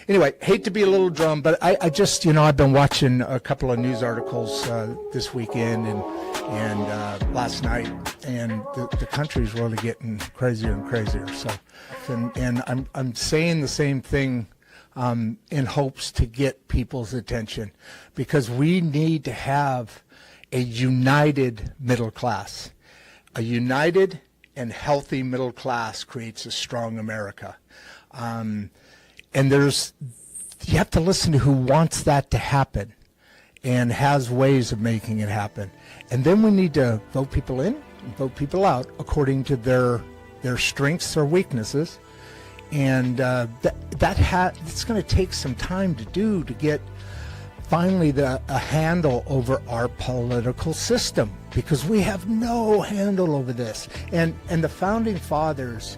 Anyway, hate to be a little drum, but I just, I've been watching a couple of news articles this weekend and last night, and the country's really getting crazier and crazier. So, and I'm saying the same thing in hopes to get people's attention, because we need to have a united middle class. A united and healthy middle class creates a strong America. And you have to listen to who wants that to happen and has ways of making it happen. And then we need to vote people in and vote people out according to their strengths or weaknesses. And it's going to take some time to get finally a handle over our political system, because we have no handle over this. And the founding fathers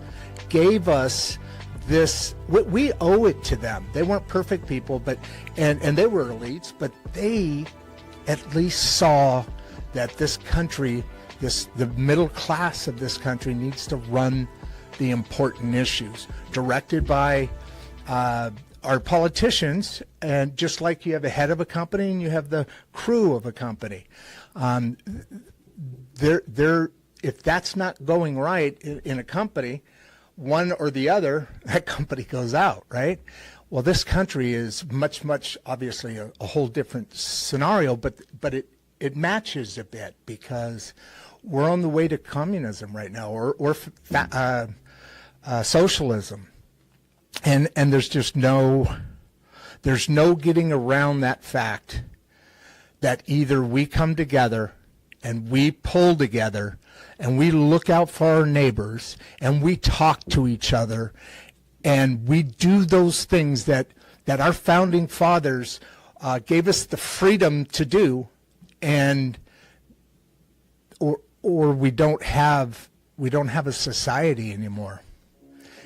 gave us this. We owe it to them. They weren't perfect people, and they were elites, but they at least saw that this country, the middle class of this country, needs to run the important issues directed by our politicians. And just like you have a head of a company and you have the crew of a company, if that's not going right in a company, one or the other, that company goes out, right? Well, this country is much, obviously a whole different scenario, but it matches a bit, because we're on the way to communism right now, or socialism, and there's no getting around that fact that either we come together and we pull together and we look out for our neighbors and we talk to each other and we do those things that our founding fathers gave us the freedom to do, or we don't have a society anymore.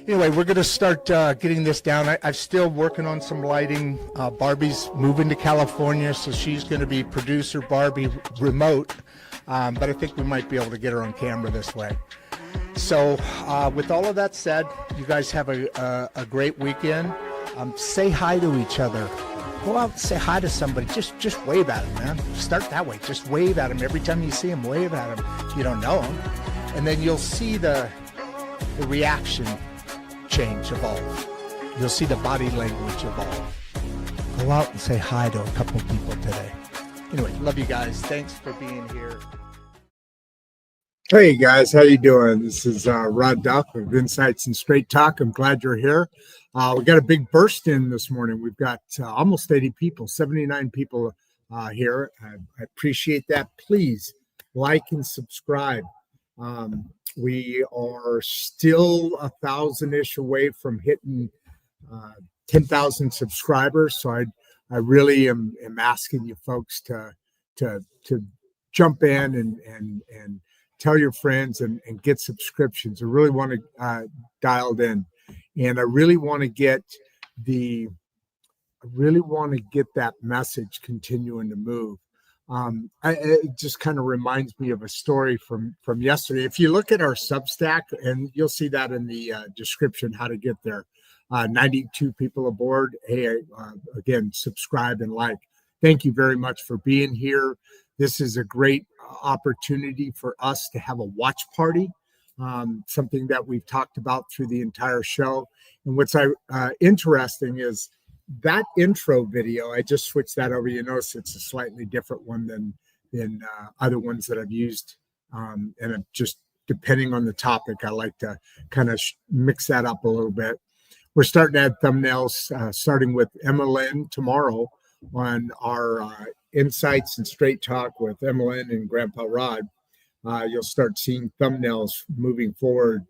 Anyway, we're going to start getting this down. I'm still working on some lighting. Barbie's moving to California, so she's going to be producer Barbie remote. But I think we might be able to get her on camera this way. So with all of that said, you guys have a great weekend. Say hi to each other. Go out and say hi to somebody. Just wave at them, man. Start that way. Just wave at them. Every time you see them, wave at them if you don't know them. And then you'll see the reaction change, evolve. You'll see the body language evolve. Go out and say hi to a couple of people today. Anyway, love you guys. Thanks for being here. Hey guys, how you doing? This is Rod Duff of Insights and Straight Talk. I'm glad you're here. We got a big burst in this morning. We've got almost 80 people, 79 people here. I appreciate that. Please like and subscribe. We are still 1,000-ish away from hitting 10,000 subscribers. So I really am asking you folks to jump in and tell your friends and get subscriptions. I really want to dialed in, and I really want to get that message continuing to move. It just kind of reminds me of a story from yesterday. If you look at our Substack, and you'll see that in the description how to get there. 92 people aboard. Hey, again, subscribe and like. Thank you very much for being here. This is a great opportunity for us to have a watch party, something that we've talked about through the entire show. And what's interesting is that intro video. I just switched that over. You notice it's a slightly different one than other ones that I've used. And I'm just, depending on the topic, I like to kind of mix that up a little bit. We're starting to add thumbnails, starting with Emma Lynn tomorrow on our Insights and Straight Talk with Emma Lynn and Grandpa Rod. You'll start seeing thumbnails moving forward,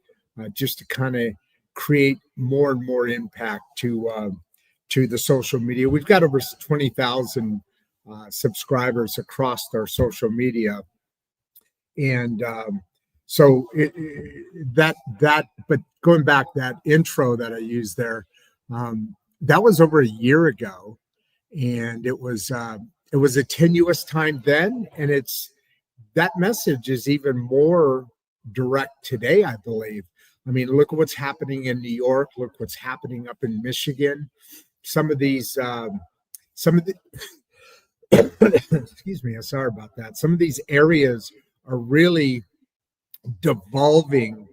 just to kind of create more and more impact to the social media. We've got over 20,000 subscribers across our social media, and but going back, that intro that I used there, that was over a year ago, and it was a tenuous time then, and that message is even more direct today, I believe. I mean, look at what's happening in New York. Look what's happening up in Michigan. some of these some of the excuse me, I'm sorry about that. Some of these areas are really devolving.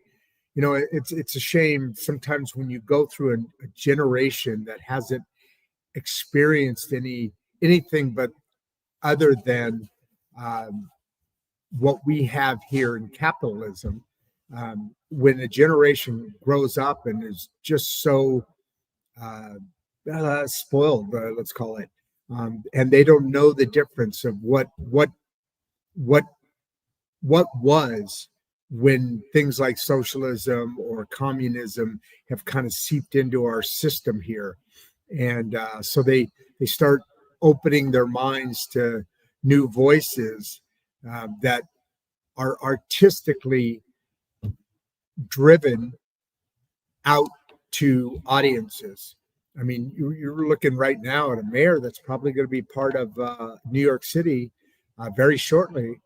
You know, it's a shame sometimes when you go through a generation that hasn't experienced anything but other than what we have here in capitalism. When a generation grows up and is just so spoiled, let's call it, and they don't know the difference of what was when things like socialism or communism have kind of seeped into our system here, and so they start opening their minds to new voices that are artistically driven out to audiences. I mean, you're looking right now at a mayor that's probably going to be part of New York City very shortly,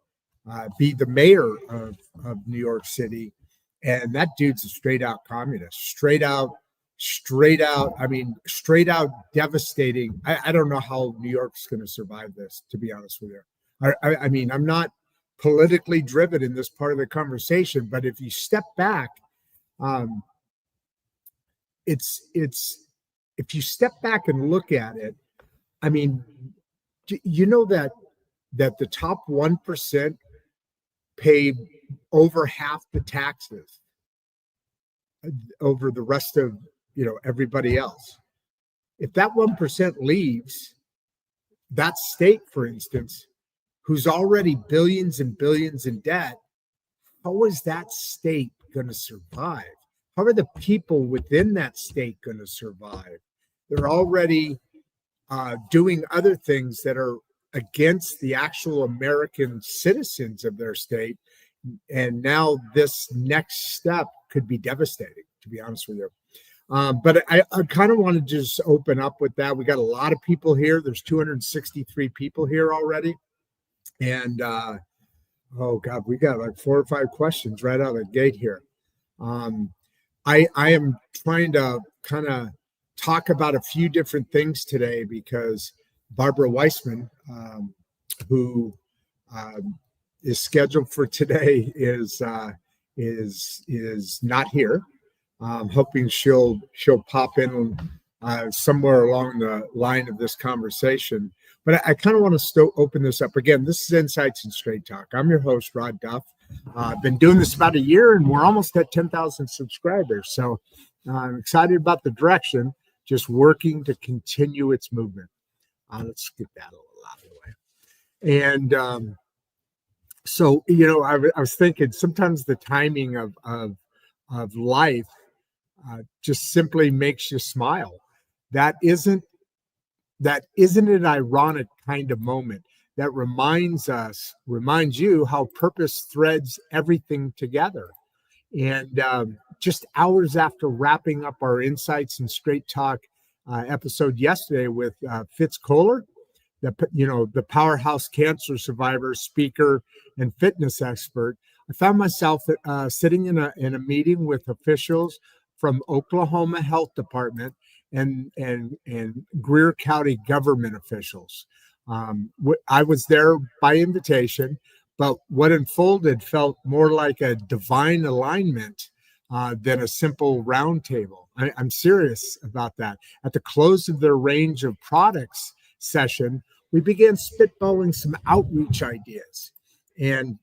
be the mayor of New York City. And that dude's a straight out communist, straight out, I mean, straight out devastating. I don't know how New York's going to survive this, to be honest with you. I mean, I'm not politically driven in this part of the conversation, but if you step back, it's if you step back and look at it, I mean, you know that the top 1% pay over half the taxes over the rest of, you know, everybody else. If that 1% leaves, that state, for instance, who's already billions and billions in debt, how is that state going to survive? How are the people within that state going to survive? They're already doing other things that are against the actual American citizens of their state. And now this next step could be devastating, to be honest with you. But I kind of want to just open up with that. We got a lot of people here. There's 263 people here already. And oh God, we got like 4 or 5 questions right out of the gate here. I am trying to kind of talk about a few different things today because Barbara Wiseman, who is scheduled for today, is not here. I'm hoping she'll pop in somewhere along the line of this conversation. But I kind of want to open this up again. This is Insights and Straight Talk. I'm your host, Rod Duff. I've been doing this about a year, and we're almost at 10,000 subscribers. So I'm excited about the direction. Just working to continue its movement. Let's get that a little out of the way. And so, you know, I was thinking sometimes the timing of life just simply makes you smile. That isn't an ironic kind of moment that reminds you how purpose threads everything together. And just hours after wrapping up our Insights and Straight Talk episode yesterday with Fitz Kohler, the powerhouse cancer survivor, speaker, and fitness expert, I found myself sitting in a meeting with officials from Oklahoma Health Department and Greer County government officials. I was there by invitation, but what unfolded felt more like a divine alignment than a simple roundtable. I'm serious about that. At the close of their range of products session, we began spitballing some outreach ideas. And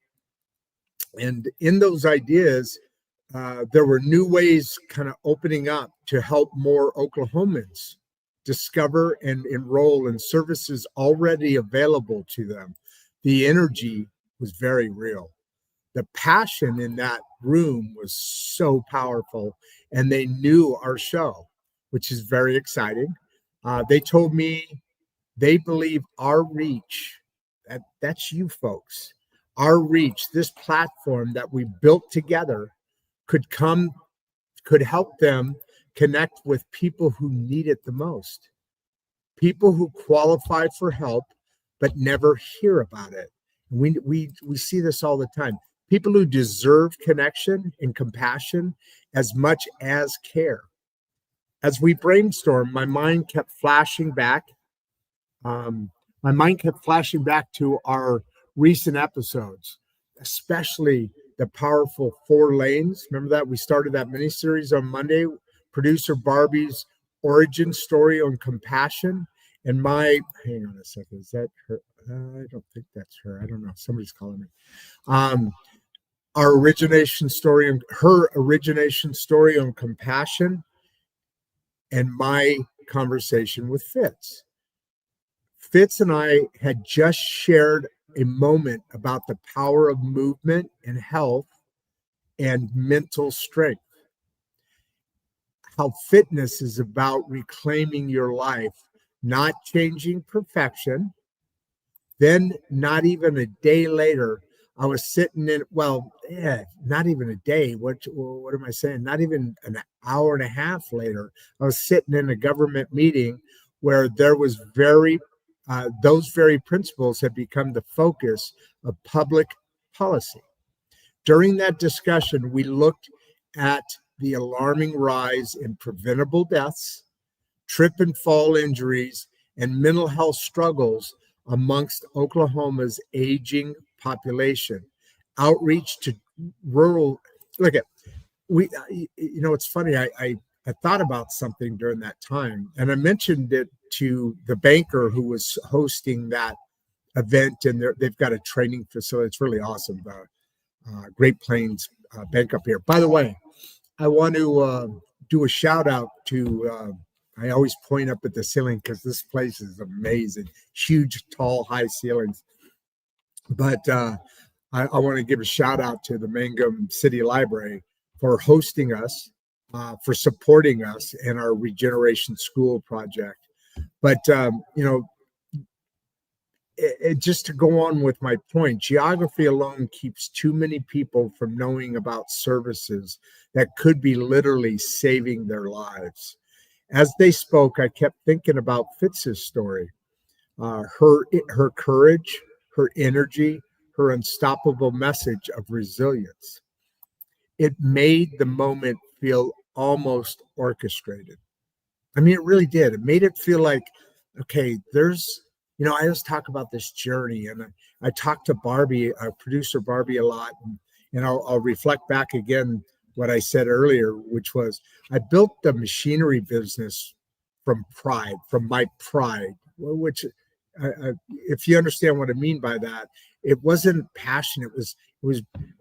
in those ideas, there were new ways kind of opening up to help more Oklahomans discover and enroll in services already available to them. The energy was very real. The passion in that room was so powerful, and they knew our show, which is very exciting. They told me they believe our reach, that's you folks, our reach, this platform that we built together could help them connect with people who need it the most, people who qualify for help but never hear about it. We see this all the time. People who deserve connection and compassion as much as care. As we brainstormed, my mind kept flashing back. My mind kept flashing back to our recent episodes, especially the powerful 4 lanes. Remember that we started that mini series on Monday, producer Barbie's origin story on compassion. And my, hang on a second, is that her? I don't think that's her. I don't know. Somebody's calling me. Um, our origination story, her origination story on compassion, and my conversation with Fitz. Fitz and I had just shared a moment about the power of movement and health and mental strength. How fitness is about reclaiming your life, not changing perfection. Then, not even a day later, I was sitting in, not even a day. What am I saying? Not even an hour and a half later, I was sitting in a government meeting where there was those very principles had become the focus of public policy. During that discussion, we looked at the alarming rise in preventable deaths, trip and fall injuries, and mental health struggles amongst Oklahoma's aging population. Outreach to rural, look at, it's funny. I thought about something during that time, and I mentioned it to the banker who was hosting that event, and they've got a training facility. It's really awesome. Great Plains Bank up here. By the way, I want to do a shout out to. I always point up at the ceiling because this place is amazing. Huge, tall, high ceilings. But I want to give a shout out to the Mangum City Library for hosting us, for supporting us in our Regeneration School project. But, just to go on with my point, geography alone keeps too many people from knowing about services that could be literally saving their lives. As they spoke, I kept thinking about Fitz's story, her courage, her energy, her unstoppable message of resilience. It made the moment feel almost orchestrated. I mean, it really did. It made it feel like, okay, I always talk about this journey, and I talk to Barbie, producer Barbie, a lot, and I'll reflect back again what I said earlier, which was I built the machinery business from my pride, which if you understand what I mean by that, it wasn't passion. It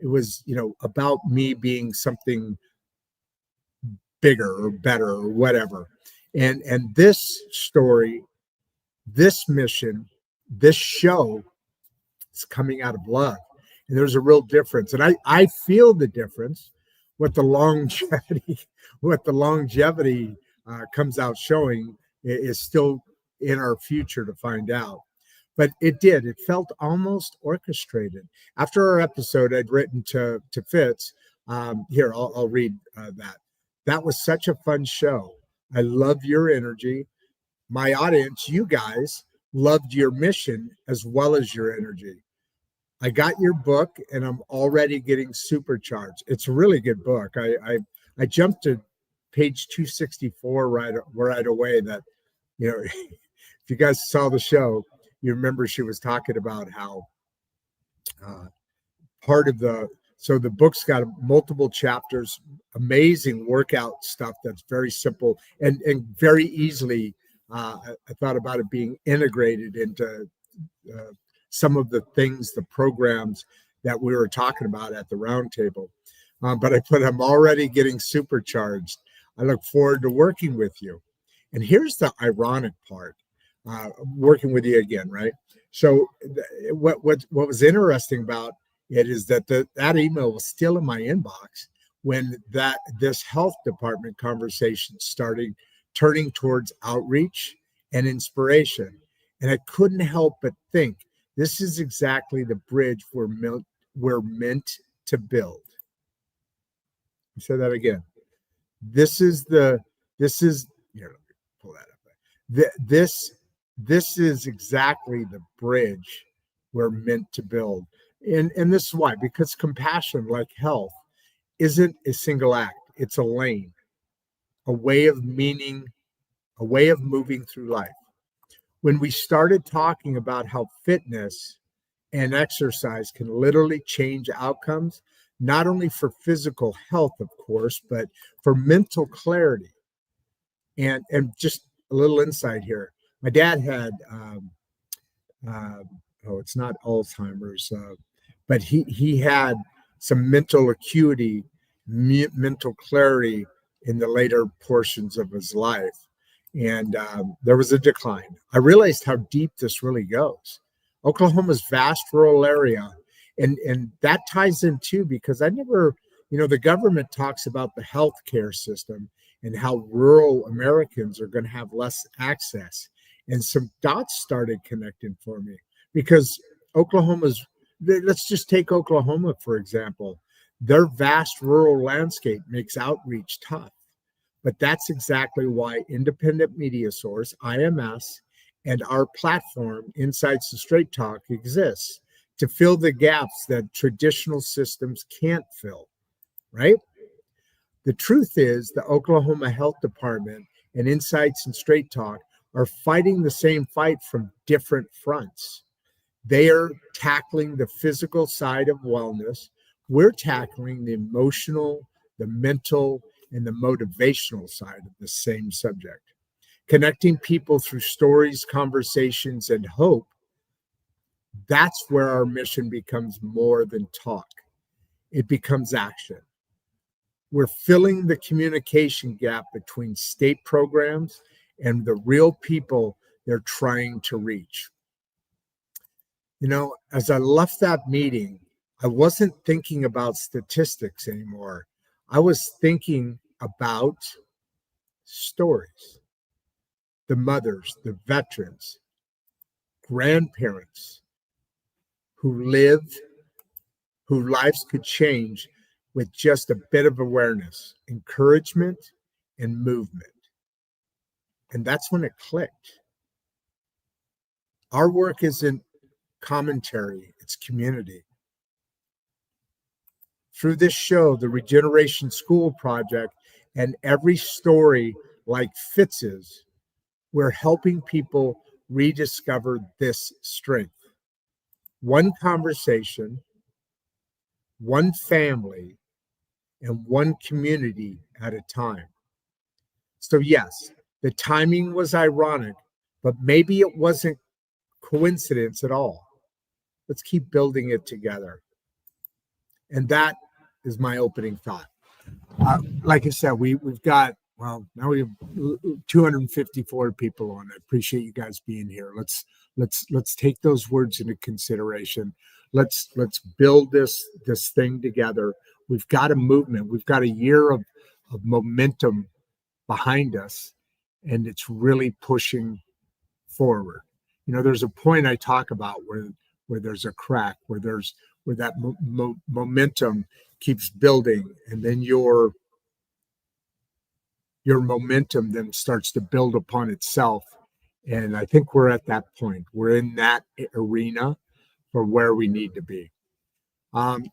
was about me being something bigger or better or whatever. And this story, this mission, this show is coming out of love. And there's a real difference. And I feel the difference what the longevity comes out showing is still in our future to find out. But it felt almost orchestrated. After our episode, I'd written to Fitz. Here, I'll read that. That was such a fun show. I love your energy. My audience, you guys, loved your mission as well as your energy. I got your book and I'm already getting supercharged. It's a really good book. I jumped to page 264 right away. That, if you guys saw the show, you remember she was talking about how so the book's got multiple chapters, amazing workout stuff that's very simple and very easily. I thought about it being integrated into some of the things, the programs that we were talking about at the roundtable. But I put, I'm already getting supercharged. I look forward to working with you. And here's the ironic part, working with you again, right? So what was interesting about it is that that email was still in my inbox when this health department conversation started turning towards outreach and inspiration. And I couldn't help but think, this is exactly the bridge we're meant to build. I said that again. This is here, let me pull that up. This is exactly the bridge we're meant to build. And this is why, because compassion, like health, isn't a single act, it's a lane. a way of meaning, a way of moving through life. When we started talking about how fitness and exercise can literally change outcomes, not only for physical health, of course, but for mental clarity. And just a little insight here. My dad had, it's not Alzheimer's, but he had some mental acuity, mental clarity in the later portions of his life. And there was a decline. I realized how deep this really goes. Oklahoma's vast rural area, and that ties in too, because I never, the government talks about the healthcare system and how rural Americans are going to have less access. And some dots started connecting for me because let's just take Oklahoma, for example. Their vast rural landscape makes outreach tough. But that's exactly why independent media source, IMS, and our platform, Insights and Straight Talk, exists to fill the gaps that traditional systems can't fill, right? The truth is the Oklahoma Health Department and Insights and Straight Talk are fighting the same fight from different fronts. They are tackling the physical side of wellness. We're tackling the emotional, the mental, and the motivational side of the same subject. Connecting people through stories, conversations, and hope. That's where our mission becomes more than talk. It becomes action. We're filling the communication gap between state programs and the real people they're trying to reach. As I left that meeting, I wasn't thinking about statistics anymore. I was thinking about stories. The mothers, the veterans, grandparents who lived, whose lives could change with just a bit of awareness, encouragement, and movement. And that's when it clicked. Our work isn't commentary, it's community. Through this show, the Regeneration School Project, and every story like Fitz's, we're helping people rediscover this strength. One conversation, one family, and one community at a time. So yes, the timing was ironic, but maybe it wasn't coincidence at all. Let's keep building it together. And that is my opening thought. Like I said, we've got, now we have 254 people on. I appreciate you guys being here. Let's take those words into consideration. Let's build this thing together. We've got a movement. We've got a year of momentum behind us, and it's really pushing forward. There's a point I talk about where there's a crack, where that momentum keeps building, and then your momentum then starts to build upon itself. And I think we're at that point. We're in that arena for where we need to be.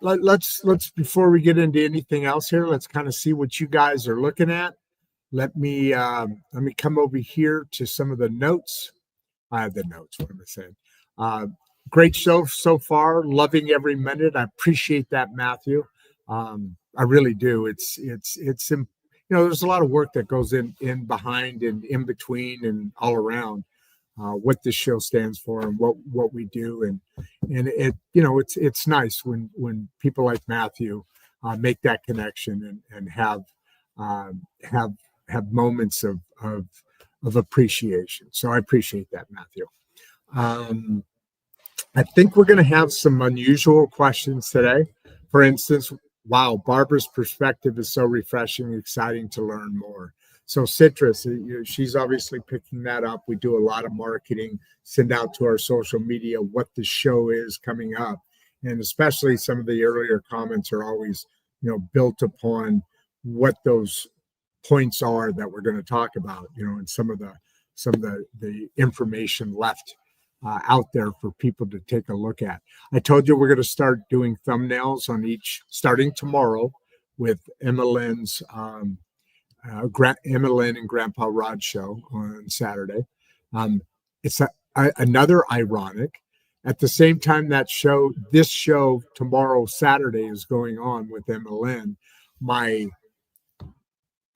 Let's before we get into anything else here, let's kind of see what you guys are looking at. Let me come over here to some of the notes. I have the notes. What am I saying? Great show so far. Loving every minute. I appreciate that, Matthew. I really do. It's there's a lot of work that goes in behind and in between and all around what this show stands for and what we do. And it it's nice when people like Matthew make that connection and have moments of appreciation. So I appreciate that, Matthew. I think we're going to have some unusual questions today. For instance, wow, Barbara's perspective is so refreshing, exciting to learn more. So Citrus, she's obviously picking that up. We do a lot of marketing, send out to our social media what the show is coming up. And especially some of the earlier comments are always, built upon what those points are that we're going to talk about, and some of the information left out there for people to take a look at. I told you we're going to start doing thumbnails on each, starting tomorrow, with Emma Lynn's Emma Lynn and Grandpa Rod show on Saturday. It's another ironic. At the same time this show tomorrow, Saturday, is going on with Emma Lynn, my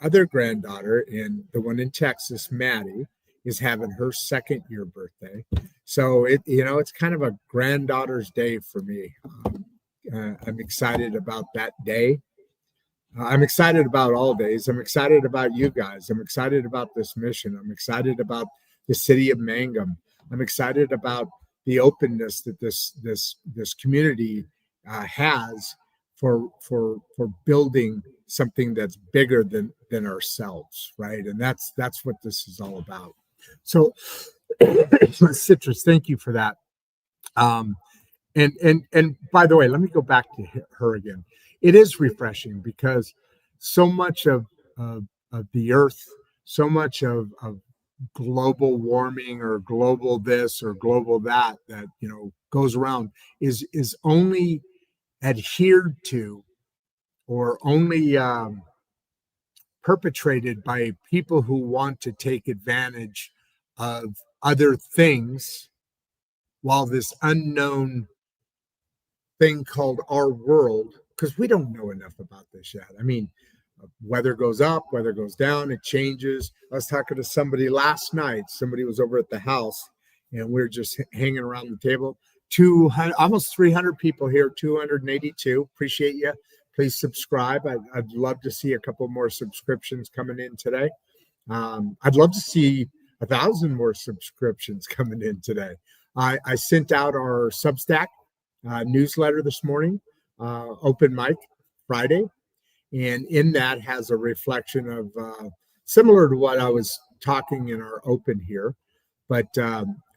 other granddaughter, and the one in Texas, Maddie, is having her second year birthday. So it's kind of a granddaughter's day for me. I'm excited about that day. I'm excited about all days. I'm excited about you guys. I'm excited about this mission. I'm excited about the city of Mangum. I'm excited about the openness that this community has for building something that's bigger than ourselves, right? And that's what this is all about. So, Citrus, thank you for that. And by the way, let me go back to her again. It is refreshing because so much of the earth, so much of global warming or global this or global that goes around is only adhered to or only perpetrated by people who want to take advantage of other things, while this unknown thing called our world, because we don't know enough about this yet. I mean, weather goes up, weather goes down, it changes. I was talking to somebody last night. Somebody was over at the house, and we are just hanging around the table. 200, almost 300 people here, 282. Appreciate you. Please subscribe. I'd love to see a couple more subscriptions coming in today. I'd love to see 1,000 more subscriptions coming in today. I sent out our Substack newsletter this morning, Open Mic Friday, and in that has a reflection of similar to what I was talking in our open here. But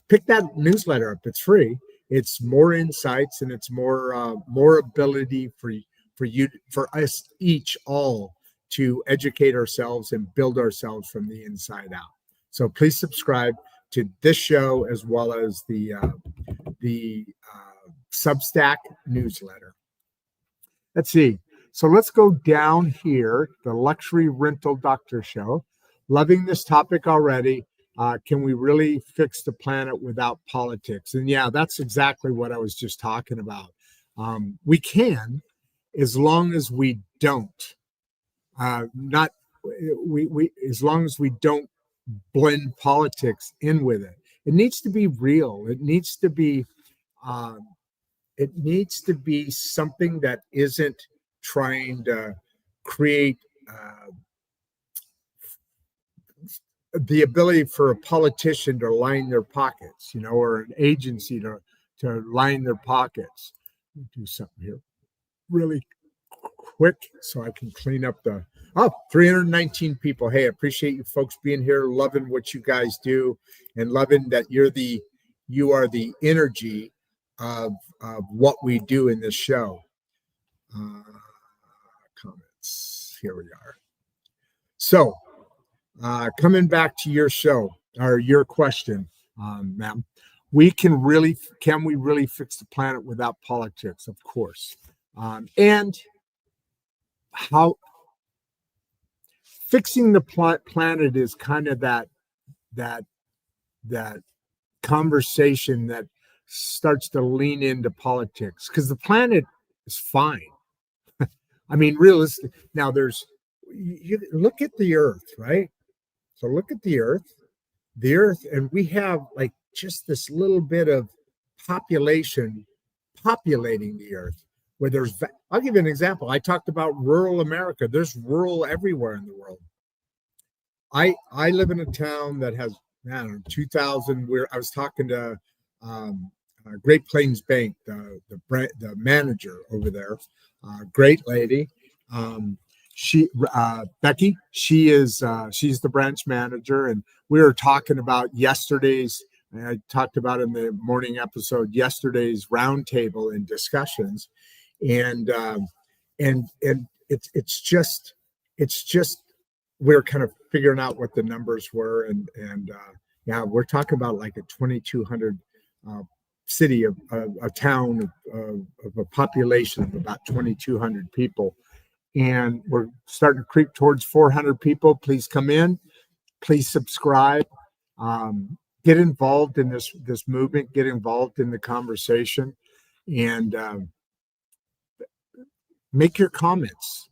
pick that newsletter up. It's free. It's more insights, and it's more ability for us each all to educate ourselves and build ourselves from the inside out. So please subscribe to this show as well as the Substack newsletter. Let's see. So let's go down here, the Luxury Rental Doctor Show. Loving this topic already. Can we really fix the planet without politics? And yeah, that's exactly what I was just talking about. We can, as long as we don't. As long as we don't blend politics in with it. It needs to be real. It needs to be something that isn't trying to create the ability for a politician to line their pockets, or an agency to line their pockets. Let me do something here really quick so I can clean up 319 people. Hey, I appreciate you folks being here, loving what you guys do, and loving that you are the energy of what we do in this show. Comments. Here we are. So, coming back to your show or your question, ma'am, can we really fix the planet without politics? Of course. And how fixing the planet is kind of that conversation that starts to lean into politics, because the planet is fine. I mean, realistic. Now, you look at the Earth, right? So look at the Earth, and we have like just this little bit of population populating the Earth. I'll give you an example. I talked about rural America. There's rural everywhere in the world. I live in a town that has 2,000. I was talking to Great Plains Bank, the manager over there, great lady. Becky, she's the branch manager, and we were talking about I talked about in the morning episode yesterday's roundtable and discussions, and it's just we're kind of figuring out what the numbers were, and we're talking about like a 2,200 city a town of a population of about 2,200 people. and we're starting to creep towards 400 people. Please come in. Please subscribe. Get involved in this movement. Get involved in the conversation, and make your comments.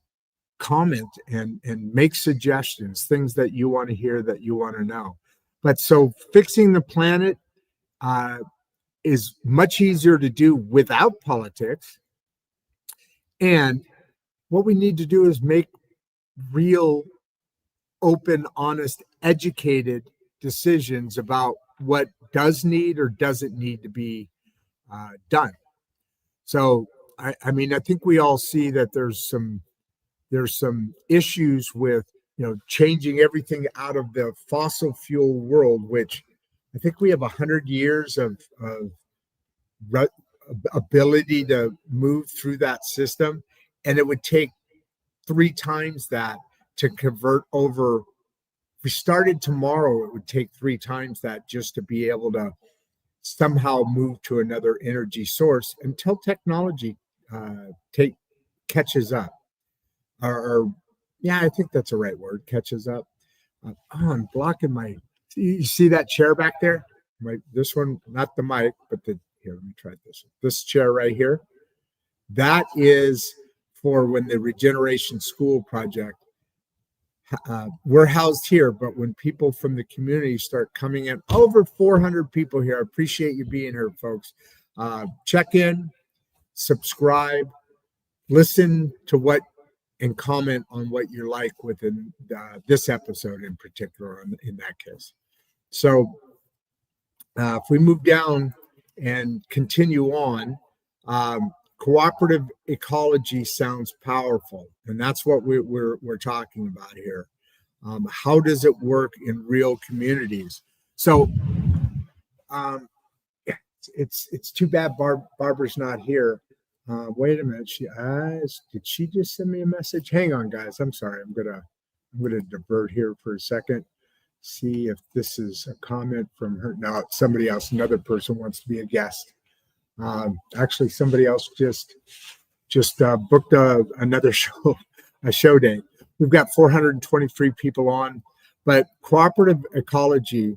Comment and make suggestions, things that you want to hear, that you want to know. But so fixing the planet is much easier to do without politics. And what we need to do is make real, open, honest, educated decisions about what does need or doesn't need to be done. So, I mean, I think we all see that there's some issues with, changing everything out of the fossil fuel world, which I think we have 100 years of ability to move through that system, and it would take 3 times that to convert over. If we started tomorrow, it would take 3 times that just to be able to somehow move to another energy source until technology catches up. Or yeah, I think that's the right word, catches up. I'm blocking my. You see that chair back there? This one, not the mic, but here. Let me try this. This chair right here. That is for when the Regeneration School project. We're housed here, but when people from the community start coming in, over 400 people here. I appreciate you being here, folks. Check in, subscribe, listen to what, and comment on what you like within this episode in particular, in that case. So if we move down and continue on, cooperative ecology sounds powerful, and that's what we're talking about here. How does it work in real communities? So it's too bad Barbara's not here. Wait a minute. Did she just send me a message? Hang on, guys. I'm sorry. I'm gonna divert here for a second. See if this is a comment from her. No, it's somebody else. Another person wants to be a guest. Actually, somebody else just booked another show, a show day. We've got 423 people on, but cooperative ecology,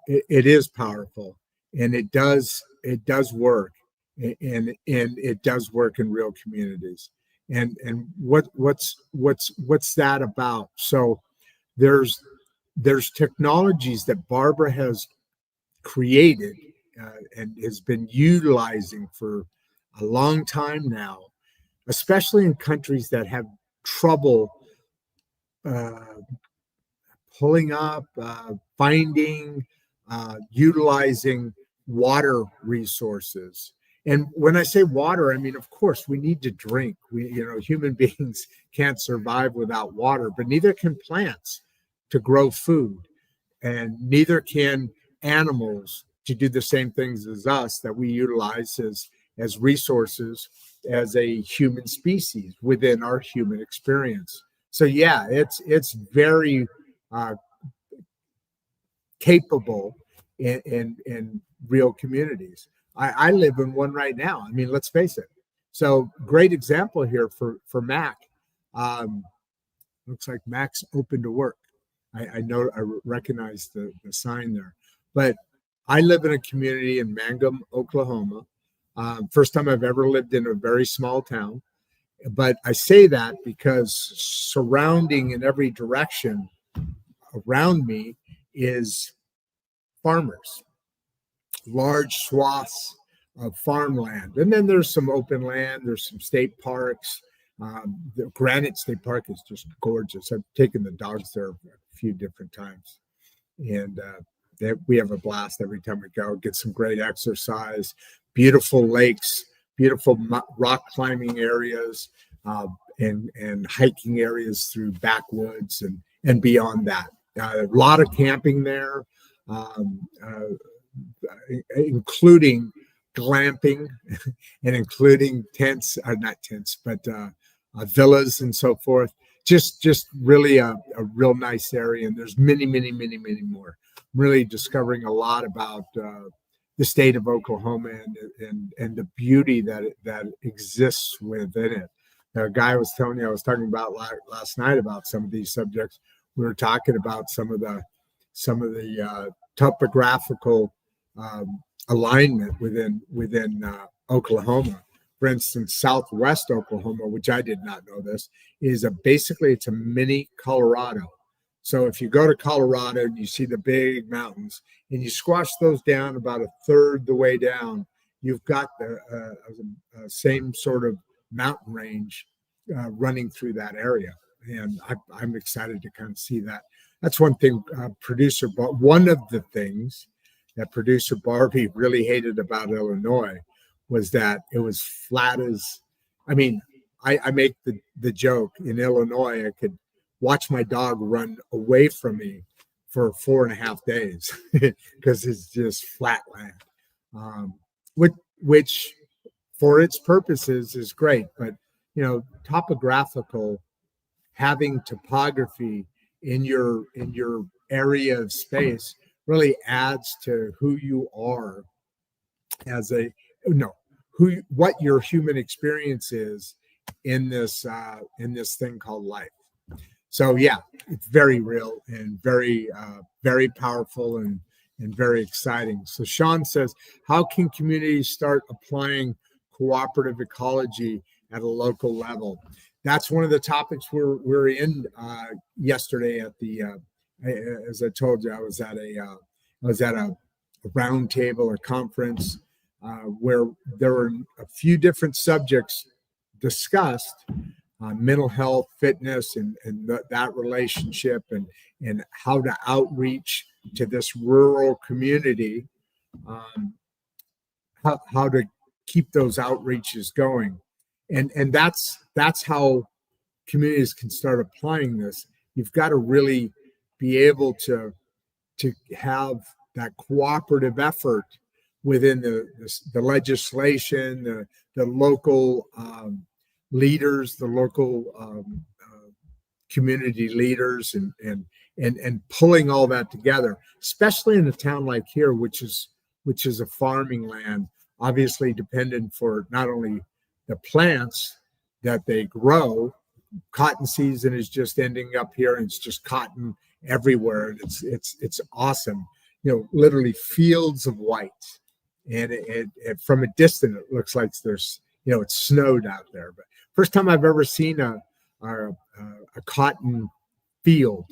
it is powerful, and it does work. And it does work in real communities. And what's that about? So there's technologies that Barbara has created and has been utilizing for a long time now, especially in countries that have trouble pulling up, finding, utilizing water resources. And when I say water, I mean, of course, we need to drink. Human beings can't survive without water, but neither can plants to grow food, and neither can animals to do the same things as us that we utilize as resources as a human species within our human experience. So yeah, it's very capable in real communities. I live in one right now. I mean, let's face it. So great example here for Mac. Looks like Mac's open to work. I know, I recognize the sign there. But I live in a community in Mangum, Oklahoma. First time I've ever lived in a very small town. But I say that because surrounding in every direction around me is farmers. Large swaths of farmland, and then there's some open land. There's some state parks. The Granite State Park is just gorgeous. I've taken the dogs there a few different times, and we have a blast every time we go. Get some great exercise. Beautiful lakes, beautiful rock climbing areas, and hiking areas through backwoods and beyond that. A lot of camping there. Including glamping and including tents, not tents, but villas and so forth. Just really a real nice area. And there's many more. I'm really discovering a lot about the state of Oklahoma and the beauty that exists within it. a guy was telling you, I was talking about last night about some of these subjects. We were talking about some of the topographical alignment within Oklahoma. For instance, Southwest Oklahoma, which I did not know this, is basically it's a mini Colorado. So if you go to Colorado and you see the big mountains and you squash those down about a third the way down, you've got the same sort of mountain range running through that area. And I'm excited to kind of see that. That's one thing one of the things that producer Barbie really hated about Illinois was that it was flat as, I mean, I make the joke in Illinois, I could watch my dog run away from me for 4.5 days because it's just flat land, which for its purposes is great. But, topographical, having topography in your area of space really adds to who you are as what your human experience is in this thing called life. So yeah, it's very real and very very powerful and very exciting. So Sean says, how can communities start applying cooperative ecology at a local level? That's one of the topics we're in yesterday at the as I told you, I was at a round table, a conference where there were a few different subjects discussed, mental health, fitness, and that relationship, and how to outreach to this rural community, how to keep those outreaches going, and that's how communities can start applying this. You've got to really be able to have that cooperative effort within the legislation, the local leaders, the local community leaders, and pulling all that together, especially in a town like here, which is a farming land, obviously dependent for not only the plants that they grow. Cotton season is just ending up here, and it's just cotton everywhere, and it's awesome. Literally fields of white, and it from a distance it looks like there's it's snowed out there. But first time I've ever seen a cotton field,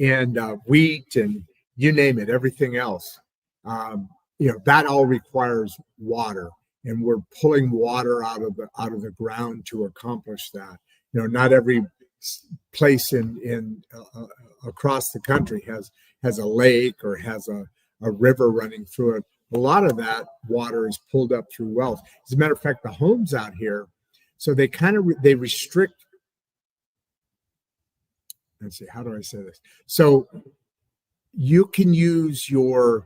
and wheat, and you name it, everything else. That all requires water, and we're pulling water out of the ground to accomplish that. Not every place in across the country has a lake or has a river running through it. A lot of that water is pulled up through wells. As a matter of fact, the homes out here, so they they restrict. Let's see, how do I say this? So you can use your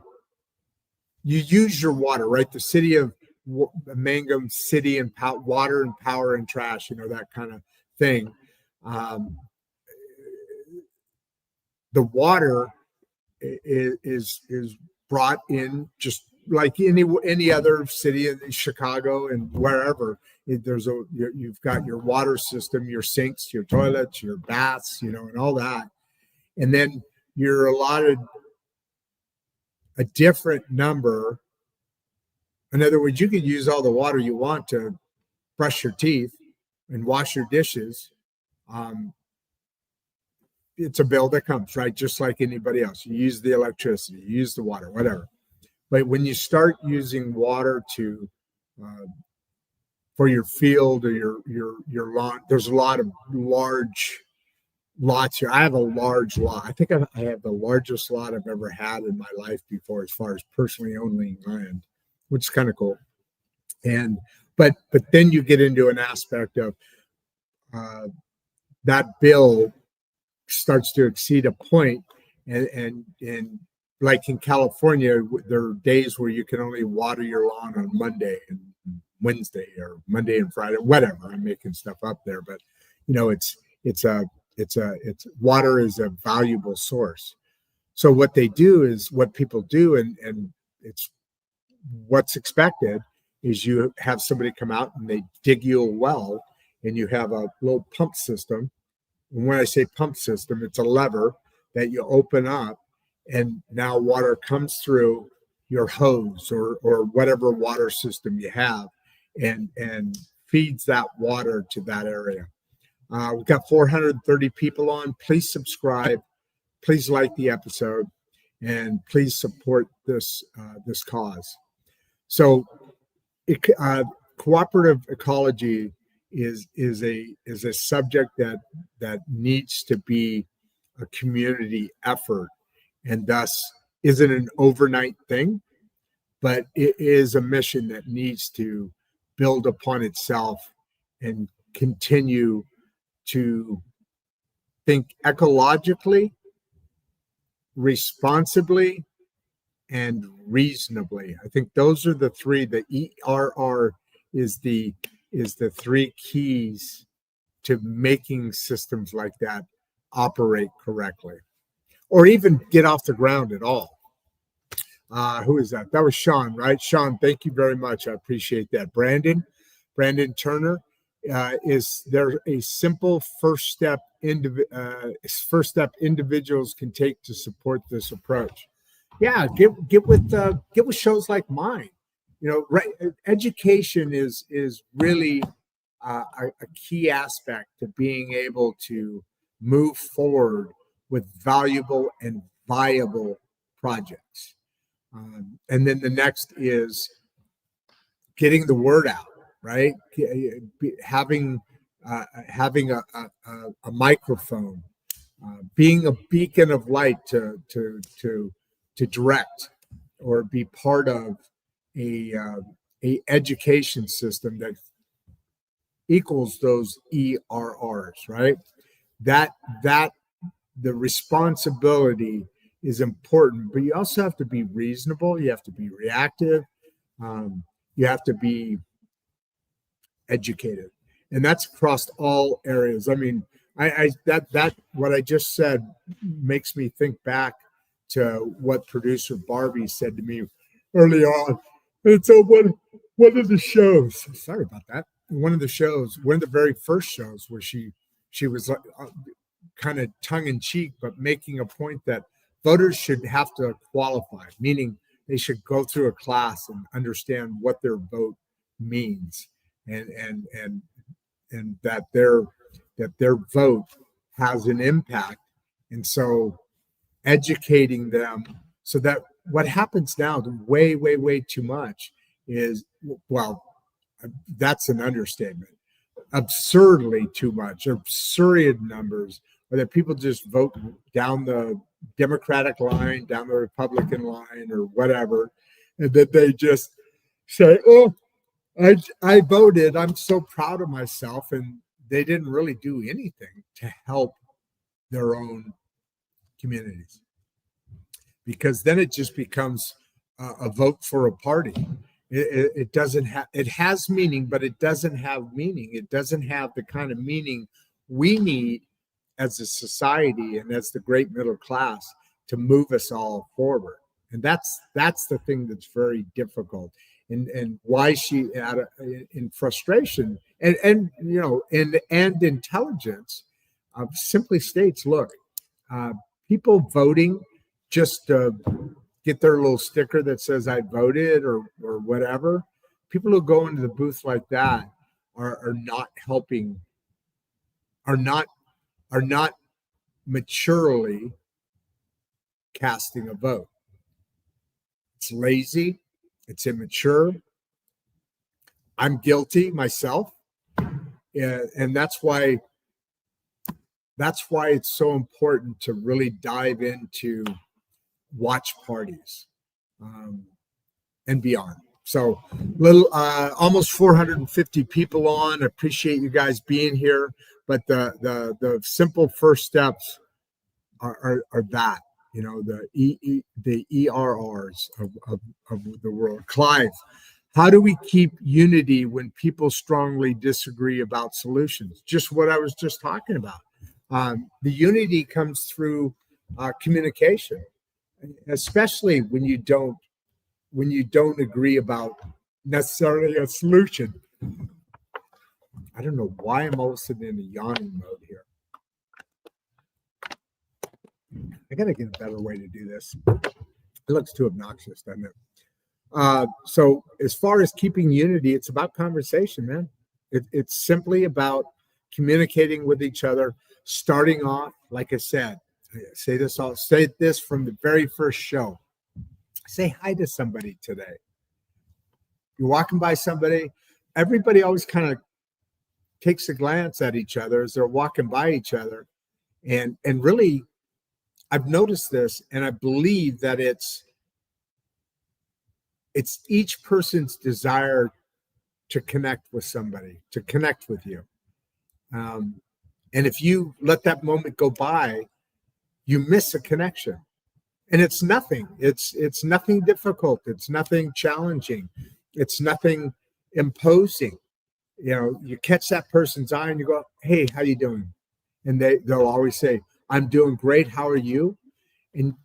water, right? The city of Mangum City and water and power and trash, that kind of thing. The water is brought in just like any other city in Chicago and wherever. You've got your water system, your sinks, your toilets, your baths, and all that, and then you're allotted a different number. In other words, you could use all the water you want to brush your teeth and wash your dishes. It's a bill that comes, right? Just like anybody else. You use the electricity, you use the water, whatever. But when you start using water for your field or your lawn, there's a lot of large lots here. I have a large lot. I think I have the largest lot I've ever had in my life before, as far as personally owning land, which is kind of cool. And but then you get into an aspect of that bill starts to exceed a point, and like in California, there are days where you can only water your lawn on Monday and Wednesday, or Monday and Friday, whatever. I'm making stuff up there, but it's water is a valuable source. So what people do, and it's what's expected, is you have somebody come out and they dig you a well, and you have a little pump system. And when I say pump system, it's a lever that you open up, and now water comes through your hose or whatever water system you have, and feeds that water to that area. We've got 430 people on. Please subscribe. Please like the episode, and please support this cause. So, cooperative ecology is a subject that needs to be a community effort, and thus isn't an overnight thing, but it is a mission that needs to build upon itself and continue to think ecologically, responsibly, and reasonably. I think those are the three. The ERR is the three keys to making systems like that operate correctly, or even get off the ground at all. Who is that? That was Sean, right? Sean, thank you very much. I appreciate that. Brandon Turner, is there a simple first step individuals can take to support this approach? Yeah, get with shows like mine. Right? Education is really a key aspect to being able to move forward with valuable and viable projects. And then the next is getting the word out, right? Having a microphone, being a beacon of light to direct or be part of a education system that equals those ERRs, right? That the responsibility is important, but you also have to be reasonable. You have to be reactive. You have to be educated, and that's across all areas. I mean, that what I just said makes me think back to what producer Barbie said to me early on. And so one of the shows, sorry about that. One of the very first shows where she was kind of tongue in cheek, but making a point that voters should have to qualify, meaning they should go through a class and understand what their vote means, and that their vote has an impact. And so educating them, so that what happens now, way too much, is, well, that's an understatement, absurdly too much, absurd numbers, or that people just vote down the Democratic line, down the Republican line, or whatever, and that they just say, oh, I voted, I'm so proud of myself, and they didn't really do anything to help their own communities. Because then it just becomes a vote for a party. It doesn't have, it has meaning, but it doesn't have meaning. It doesn't have the kind of meaning we need as a society and as the great middle class to move us all forward. And that's the thing that's very difficult, and why she, in frustration and intelligence, simply states, look, people voting just to get their little sticker that says I voted or whatever, people who go into the booth like that are not helping, are not maturely casting a vote. It's lazy, it's immature. I'm guilty myself, and that's why it's so important to really dive into watch parties and beyond. So almost 450 people on. I appreciate you guys being here, but the simple first steps are that, the ERRs of the world. Clive, how do we keep unity when people strongly disagree about solutions? Just what I was just talking about. The unity comes through communication, especially when you don't agree about necessarily a solution. I don't know why I'm all of a sudden in a yawning mode here. I got to get a better way to do this. It looks too obnoxious, doesn't it? So as far as keeping unity, it's about conversation, man. It's simply about communicating with each other, starting off, like I said, say this from the very first show. Say hi to somebody today. You're walking by somebody, everybody always kind of takes a glance at each other as they're walking by each other. And really, I've noticed this, and I believe that it's each person's desire to connect with somebody, to connect with you. And if you let that moment go by, you miss a connection. And it's nothing. It's nothing difficult. It's nothing challenging. It's nothing imposing. You know, you catch that person's eye and you go, "Hey, how you doing?" And they'll always say, "I'm doing great. How are you?" And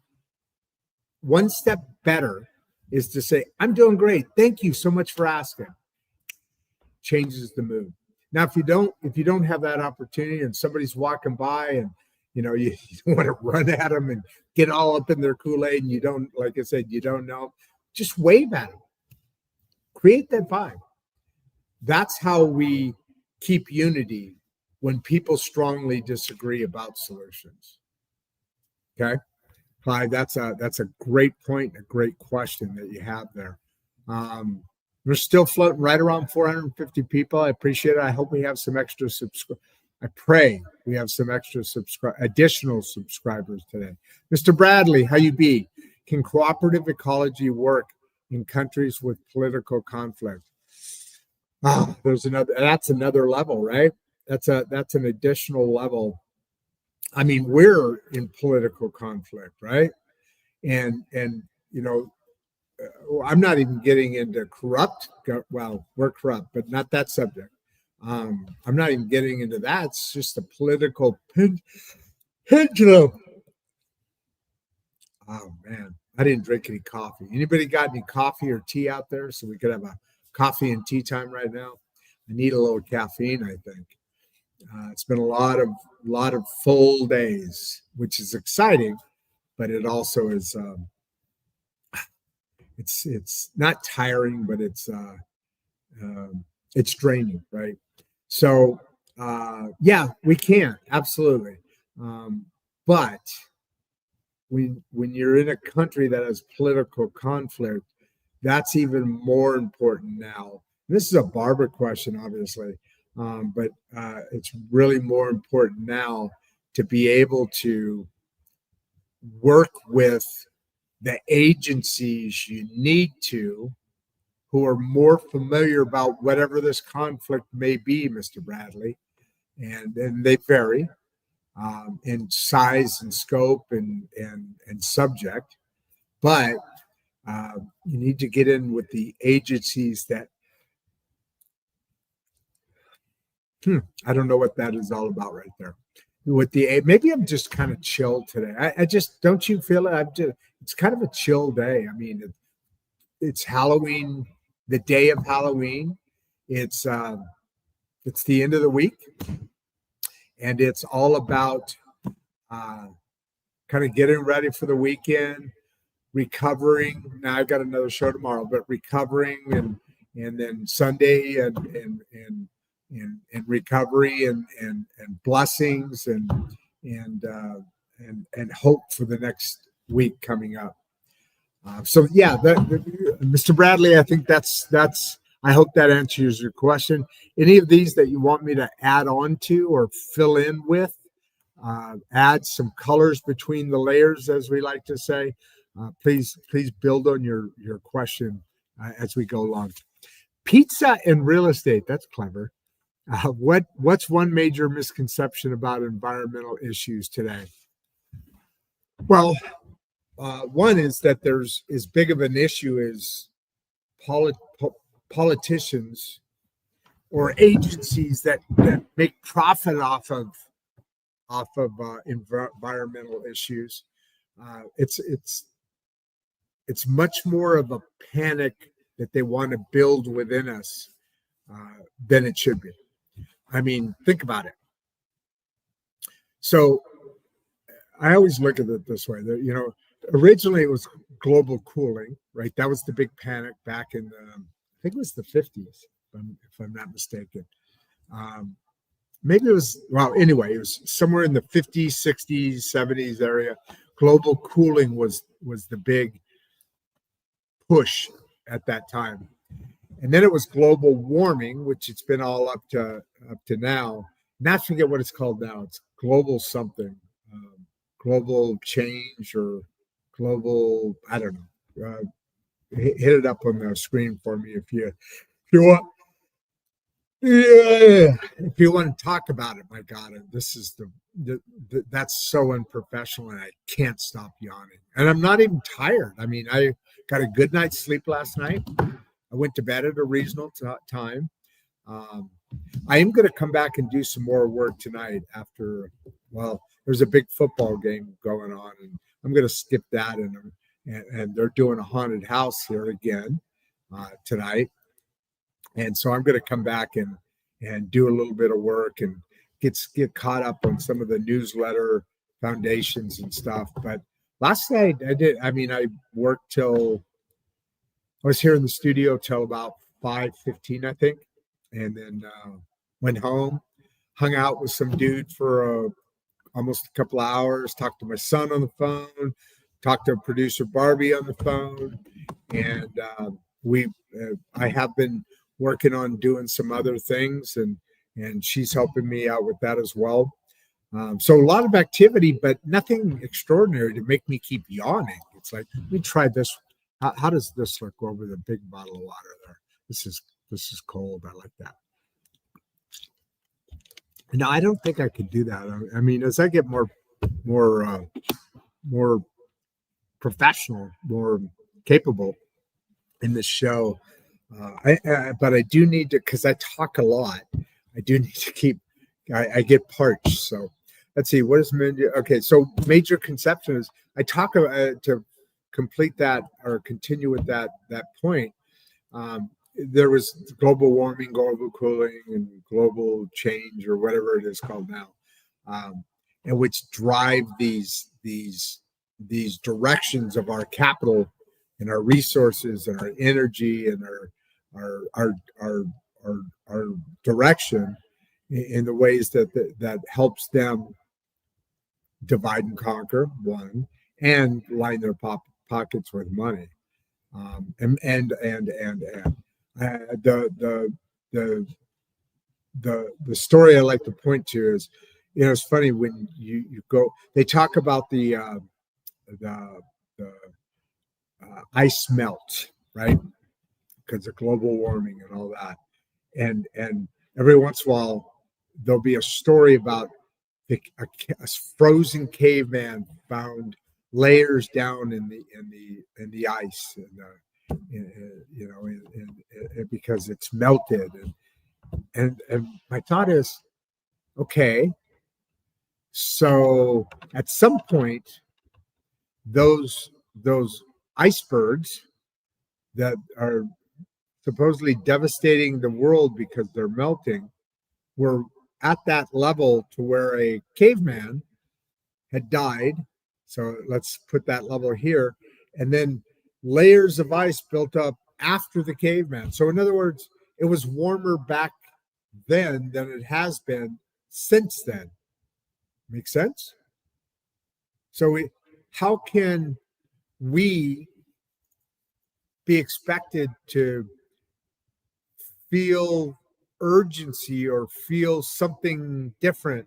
one step better is to say, "I'm doing great. Thank you so much for asking." Changes the mood. Now, if you don't have that opportunity and somebody's walking by and you don't want to run at them and get all up in their Kool-Aid and you don't, like I said, you don't know, just wave at them. Create that vibe. That's how we keep unity when people strongly disagree about solutions. Okay, Clyde, that's a great point, a great question that you have there. We're still floating right around 450 people. I appreciate it. I hope we have some extra subscribers. I pray we have some extra additional subscribers today. Mr. Bradley, how you be? Can cooperative ecology work in countries with political conflict? That's another level, right? That's an additional level. I mean, we're in political conflict, right? And I'm not even getting into corrupt. Well, we're corrupt, but not that subject. I'm not even getting into that. It's just a political pendulum. Oh man, I didn't drink any coffee. Anybody got any coffee or tea out there so we could have a coffee and tea time right now? I need a little caffeine, I think. It's been a lot of full days, which is exciting, but it also is. It's not tiring, but it's draining, right? So yeah, we can absolutely, but when you're in a country that has political conflict, that's even more important now. This is a Barbara question, obviously, but it's really more important now to be able to work with the agencies you need to, who are more familiar about whatever this conflict may be, Mr. Bradley, and they vary in size and scope and subject, but you need to get in with the agencies that I don't know what that is all about right there. Maybe I'm just kind of chill today. I just, don't you feel it? It's kind of a chill day. I mean, it's Halloween, the day of Halloween. It's the end of the week, and it's all about kind of getting ready for the weekend, recovering. Now I've got another show tomorrow, but recovering and then Sunday and recovery and blessings and hope for the next week coming up. So yeah, Mr. Bradley, I think that's. I hope that answers your question. Any of these that you want me to add on to or fill in with, add some colors between the layers, as we like to say, please build on your question as we go along. Pizza and real estate. That's clever. What's one major misconception about environmental issues today? Well, one is that there's as big of an issue as politicians or agencies that make profit off of environmental issues. It's much more of a panic that they want to build within us than it should be. I mean, think about it. So I always look at it this way. That, originally it was global cooling, right? That was the big panic back in I think it was the 50s, if I'm not mistaken. Um, Maybe it was, well, anyway, it was somewhere in the 50s, 60s, 70s area. Global cooling was the big push at that time. And then it was global warming, which it's been all up to now. Not forget what it's called now. It's global something, global change or global, I don't know. Hit it up on the screen for me if you want. Yeah, if you want to talk about it, my God, this is that's so unprofessional, and I can't stop yawning. And I'm not even tired. I mean, I got a good night's sleep last night. I went to bed at a reasonable time. Um, I am going to come back and do some more work tonight after. Well, there's a big football game going on, and I'm going to skip that. And they're doing a haunted house here again tonight. And so I'm going to come back and do a little bit of work and get caught up on some of the newsletter foundations and stuff. But last night I did. I mean, I worked till I was here in the studio till about 5:15, I think, and then went home, hung out with some dude for almost a couple of hours, talked to my son on the phone, talked to producer Barbie on the phone, and I have been working on doing some other things, and she's helping me out with that as well. So a lot of activity, but nothing extraordinary to make me keep yawning. It's like, let me try this. How does this look over the big bottle of water there? This is cold. I like that. No, I don't think I could do that. I mean, as I get more professional, more capable in this show, but I do need to, because I talk a lot. I do need to keep. I get parched. So let's see. What is okay? So major conception is I talk to complete that or continue with that point. There was global warming, global cooling, and global change, or whatever it is called now, and which drive these directions of our capital and our resources and our energy and our direction in the ways that helps them divide and conquer, one, and line their pockets with money. The story I like to point to is, it's funny when you go. They talk about the ice melt, right? Because of global warming and all that, and every once in a while there'll be a story about a frozen caveman found layers down in the ice, because it's melted, and my thought is, okay, so at some point those icebergs that are supposedly devastating the world because they're melting were at that level to where a caveman had died. So let's put that level here. And then layers of ice built up after the caveman. So in other words, it was warmer back then than it has been since then. Make sense? So how can we be expected to feel urgency or feel something different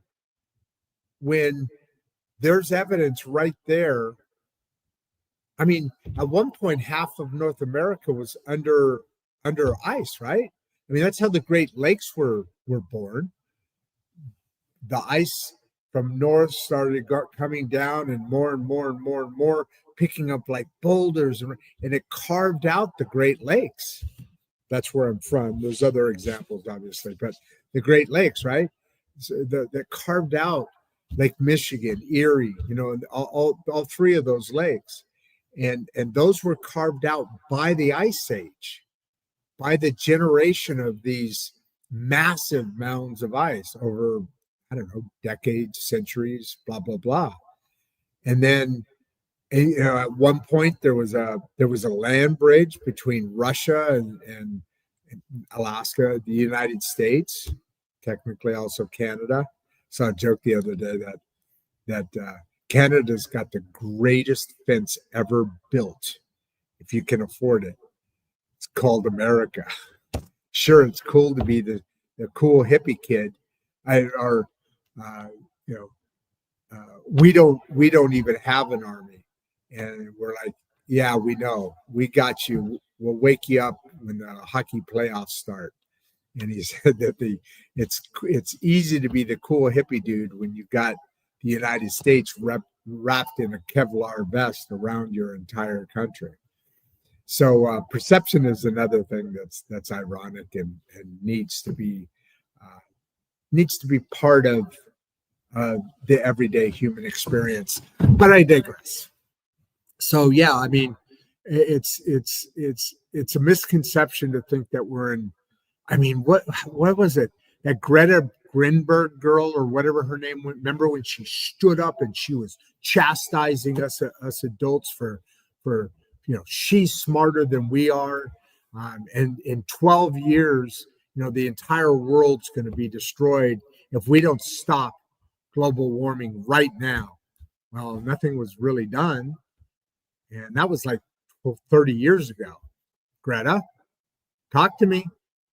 when there's evidence right there? I mean, at one point, half of North America was under ice, right? I mean, that's how the Great Lakes were born. The ice from north started coming down, and more, picking up like boulders, and it carved out the Great Lakes. That's where I'm from. There's other examples, obviously, but the Great Lakes, right? So that carved out Lake Michigan, Erie, all three of those lakes. And those were carved out by the Ice Age, by the generation of these massive mounds of ice over, I don't know, decades, centuries, blah, blah, blah. And then at one point there was a land bridge between Russia and Alaska, the United States, technically also Canada. Saw a joke the other day that Canada's got the greatest fence ever built, if you can afford it. It's called America. Sure, it's cool to be the cool hippie kid. We don't even have an army, and we're like, yeah, we know, we got you. We'll wake you up when the hockey playoffs start. And he said that it's easy to be the cool hippie dude when you've got the United States wrapped in a Kevlar vest around your entire country. So perception is another thing that's ironic and needs to be part of the everyday human experience. But I digress. So yeah, I mean, it's a misconception to think that we're in. I mean, what was it? That Greta Grunberg girl or whatever her name was. Remember when she stood up and she was chastising us adults for she's smarter than we are, and in 12 years, the entire world's going to be destroyed if we don't stop global warming right now. Well, nothing was really done, and that was like 30 years ago. Greta, talk to me.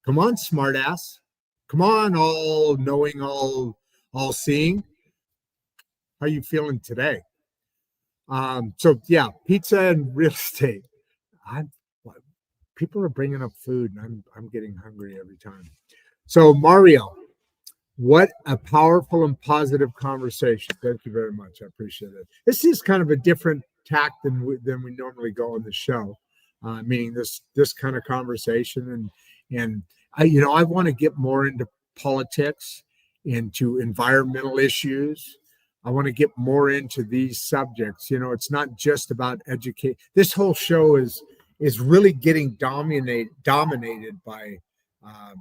Come on, smartass. Come on, all knowing, all seeing. How are you feeling today? So yeah, pizza and real estate. People are bringing up food, and I'm getting hungry every time. So Mario, what a powerful and positive conversation. Thank you very much. I appreciate it. This is kind of a different tack than we normally go on the show, meaning this kind of conversation, and I want to get more into politics, into environmental issues. I want to get more into these subjects. It's not just about educate. This whole show is really getting dominated by a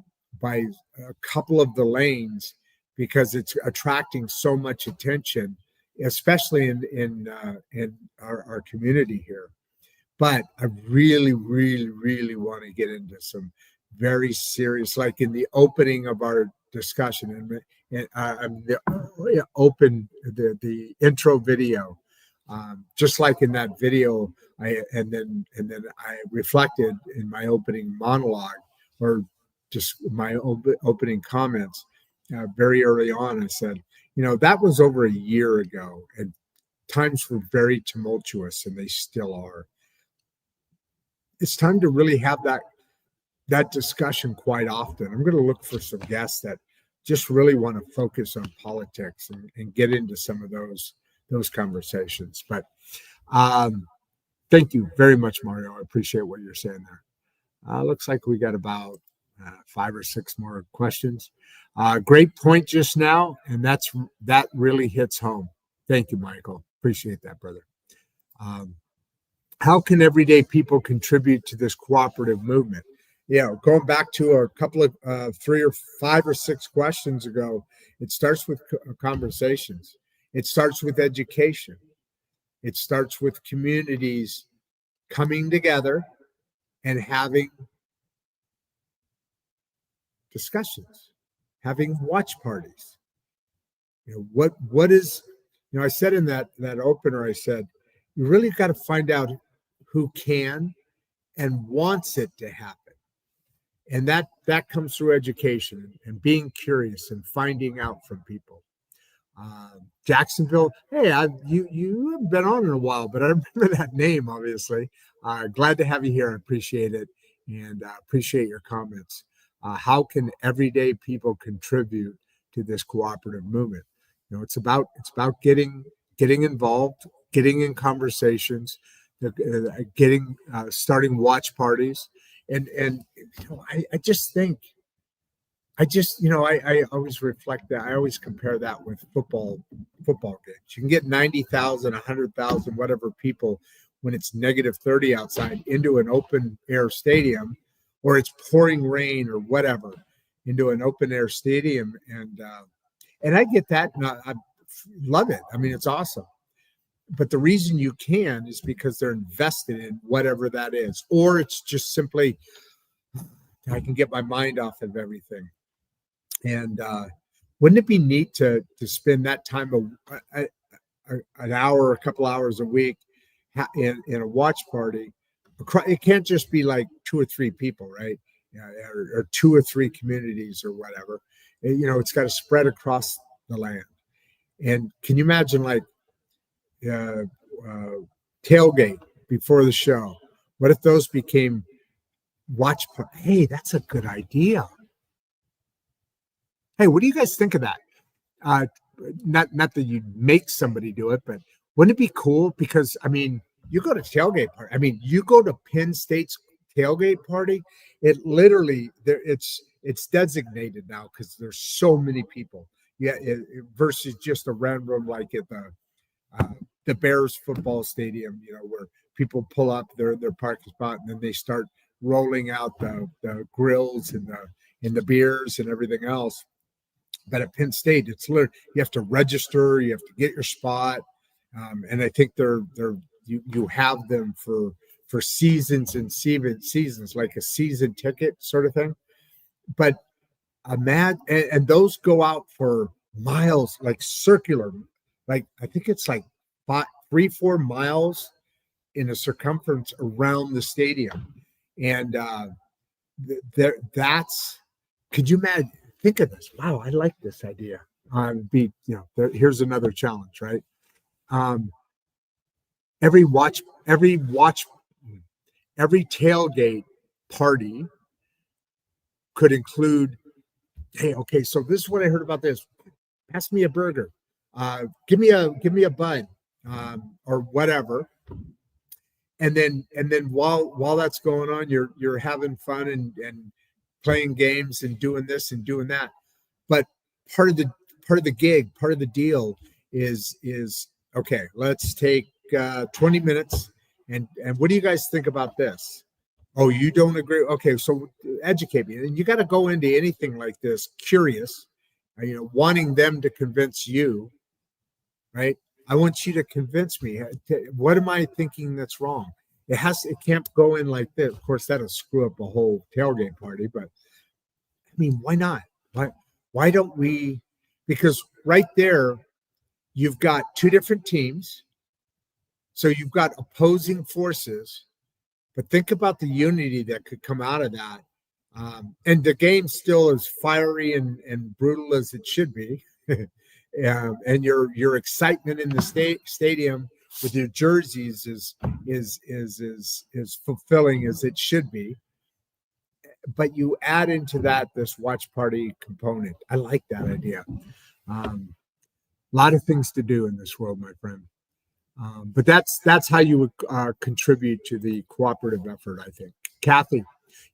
couple of the lanes because it's attracting so much attention, especially in our community here. But I really, really, really want to get into some very serious, like in the opening of our discussion and the intro video, just like in that video, and then I reflected in my opening monologue or just my opening comments very early on. I said, that was over a year ago, and times were very tumultuous, and they still are. It's time to really have that discussion quite often. I'm going to look for some guests that just really want to focus on politics and get into some of those conversations. But thank you very much, Mario. I appreciate what you're saying there. Looks like we got about 5 or 6 more questions. Great point just now, and that really hits home. Thank you, Michael. Appreciate that, brother. How can everyday people contribute to this cooperative movement? Going back to a couple of 3 or 5 or 6 questions ago, it starts with conversations. It starts with education. It starts with communities coming together and having discussions, having watch parties. What is, I said in that opener, I said, you really got to find out who can and wants it to happen. And that comes through education and being curious and finding out from people. Jacksonville, hey, you haven't been on in a while, but I remember that name, obviously. Glad to have you here. I appreciate it, and appreciate your comments. How can everyday people contribute to this cooperative movement? It's about getting involved, getting in conversations, starting watch parties. And I just think, I always reflect that. I always compare that with football games. You can get 90,000, 100,000, whatever people when it's -30 outside into an open air stadium, or it's pouring rain or whatever. into an open air stadium, and I get that, and I love it. I mean, it's awesome. But the reason you can is because they're invested in whatever that is, or it's just simply I can get my mind off of everything. And wouldn't it be neat to spend that time an hour, a couple hours a week in a watch party? It can't just be like 2 or 3 people, right? Or 2 or 3 communities or whatever. It's got to spread across the land. And can you imagine like tailgate before the show? What if those became watch party? Hey, that's a good idea. Hey, what do you guys think of that? Not that you'd make somebody do it, but wouldn't it be cool? Because I mean, you go to tailgate party. I mean, you go to Penn State's tailgate party. It literally it's designated now because there's so many people. Yeah, versus just a random like at the Bears football stadium, where people pull up their parking spot and then they start rolling out the grills and the beers and everything else. But at Penn State, it's literally you have to register, you have to get your spot, and I think you have them for seasons and seasons, like a season ticket sort of thing. But and those go out for miles, like circular, like I think it's like 3-4 miles in a circumference around the stadium, and that's. Could you imagine? Think of this. Wow, I like this idea. Here's another challenge, right? Every tailgate party could include, hey, okay, so this is what I heard about this. Pass me a burger. Give me a bud, or whatever. And then while that's going on, you're having fun and playing games and doing this and doing that. But part of the gig, part of the deal is okay, let's take 20 minutes and what do you guys think about this? Oh, you don't agree? Okay, so educate me. And you got to go into anything like this curious, wanting them to convince you, right? I want you to convince me. What am I thinking that's wrong? It can't go in like this. Of course, that'll screw up a whole tailgate party, but I mean, why not? Why don't we? Because right there, you've got 2 different teams. So you've got opposing forces, but think about the unity that could come out of that. And the game still as fiery and brutal as it should be. And your excitement in the stadium with your jerseys is fulfilling as it should be. But you add into that this watch party component. I like that idea. A lot of things to do in this world, my friend. But that's how you would contribute to the cooperative effort, I think. Kathy,